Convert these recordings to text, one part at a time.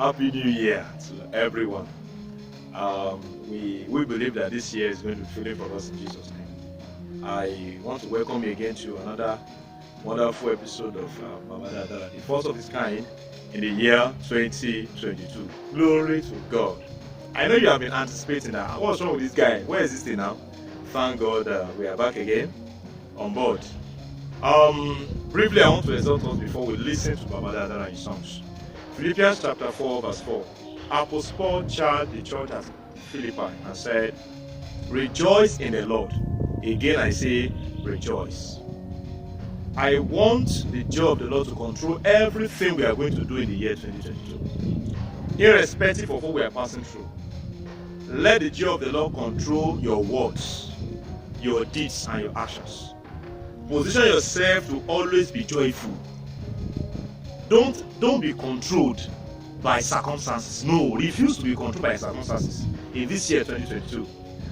Happy New Year to everyone. We believe that this year is going to be filled for us in Jesus' name. I want to welcome you again to another wonderful episode of Baba Dada, the first of its kind in the year 2022. Glory to God. I know you have been anticipating that. What's wrong with this guy? Where is this thing now? Thank God we are back again on board. Briefly, I want to exhort us before we listen to Baba Dada and his songs. Philippians chapter 4 verse 4. Apostle Paul charged the church at Philippi and said, "Rejoice in the Lord." Again I say, rejoice. I want the joy of the Lord to control everything we are going to do in the year 2022. Irrespective of what we are passing through. Let the joy of the Lord control your words, your deeds, and your actions. Position yourself to always be joyful. Don't be controlled by circumstances. No, refuse to be controlled by circumstances in this year 2022.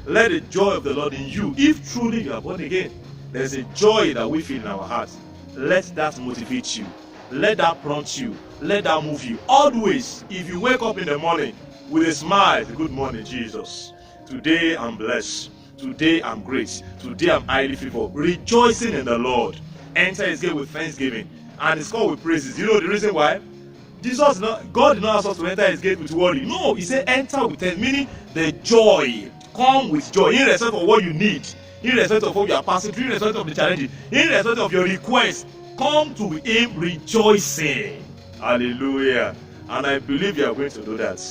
Let the joy of the Lord in you, if truly you are born again, there's a joy that we feel in our hearts. Let that motivate you. Let that prompt you. Let that move you. Always, if you wake up in the morning with a smile, good morning, Jesus. Today I'm blessed. Today I'm great. Today I'm highly favored. Rejoicing in the Lord. Enter his gate with thanksgiving. And it's called with praises. You know the reason why? God did not ask us to enter his gate with worry. No, he said enter with thanksgiving, meaning the joy. Come with joy, irrespective of what you need, irrespective of what you are passing through, irrespective of the challenges, irrespective of your request. Come to him rejoicing. Hallelujah. And I believe you are going to do that.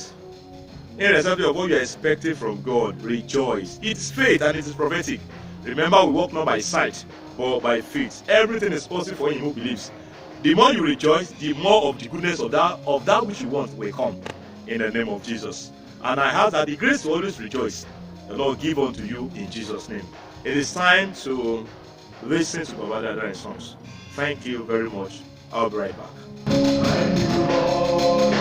Irrespective of what you are expecting from God, rejoice. It's faith and it is prophetic. Remember, we walk not by sight, but by faith. Everything is possible for him who believes. The more you rejoice, the more of the goodness of that which you want will come in the name of Jesus. And I have that the grace to always rejoice, the Lord give unto you in Jesus' name. It is time to listen to Baba Dada and songs. Thank you very much. I'll be right back. Thank you, Lord,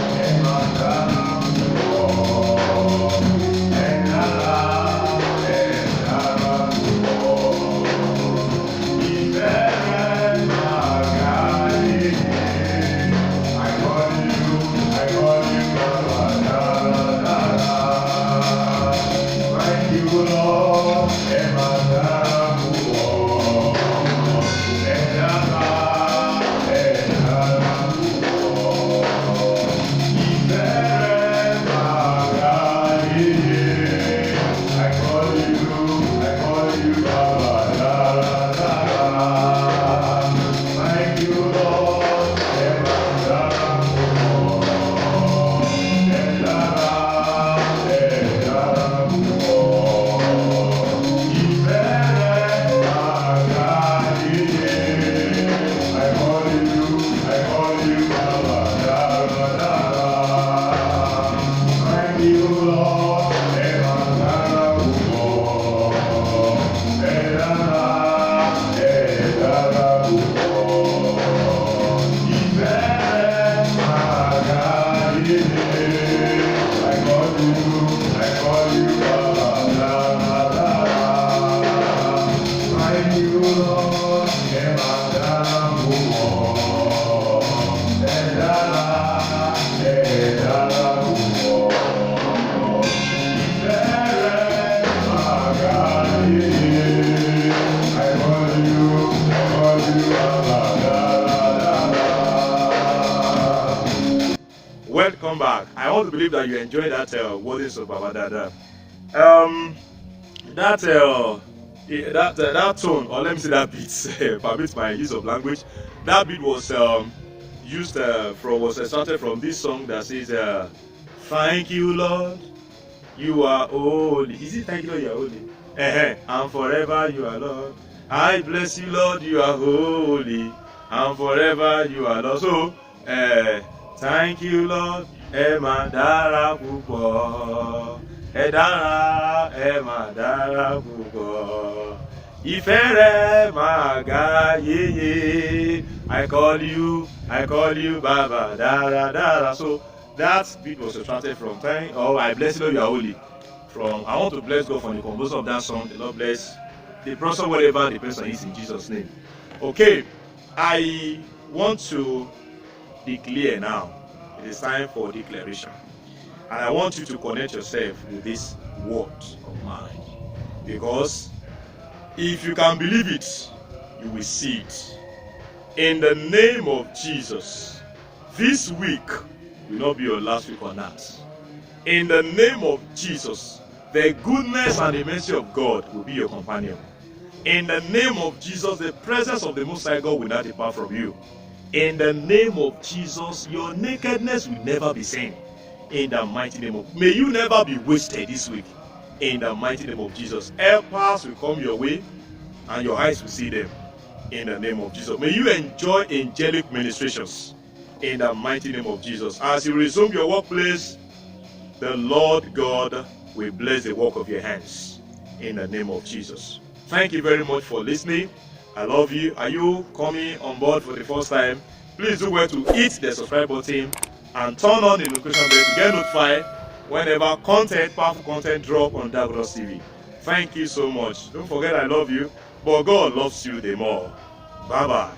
Welcome back. I want to believe that you enjoyed that wordings of Baba Dada. That tone, or let me say that beat, permit my use of language. That beat was started from this song that says, "Thank you, Lord, you are holy." Is it "Thank you, Lord, you are holy"? And forever you are Lord. I bless you, Lord, you are holy, and forever you are Lord. So, thank you, Lord, Emma Dara Pupo, Edara, Emma Dara Pupo, Ifere Maga Ye. I call you Baba Dara Dara. So that beat was extracted from I bless you, Lord, you are holy. I want to bless God for the composer of that song. The Lord bless the person, whatever the person is, in Jesus' name. Okay, I want to be clear now. It's time for declaration. And I want you to connect yourself with this word of mine. Because if you can believe it, you will see it. In the name of Jesus, this week will not be your last week on earth. In the name of Jesus, the goodness and the mercy of God will be your companion. In the name of Jesus, the presence of the Most High God will not depart from you. In the name of Jesus, your nakedness will never be seen. In the mighty name of, may you never be wasted this week. In the mighty name of Jesus, helpers will come your way and your eyes will see them. In the name of Jesus, may you enjoy angelic ministrations. In the mighty name of Jesus, as you resume your workplace, the Lord God will bless the work of your hands. In the name of Jesus. Thank you very much for listening. I love you. Are you coming on board for the first time? Please do well to hit the subscribe button and turn on the notification bell to get notified whenever powerful content drop on Dagoros TV. Thank you so much. Don't forget I love you, but God loves you the more. Bye-bye.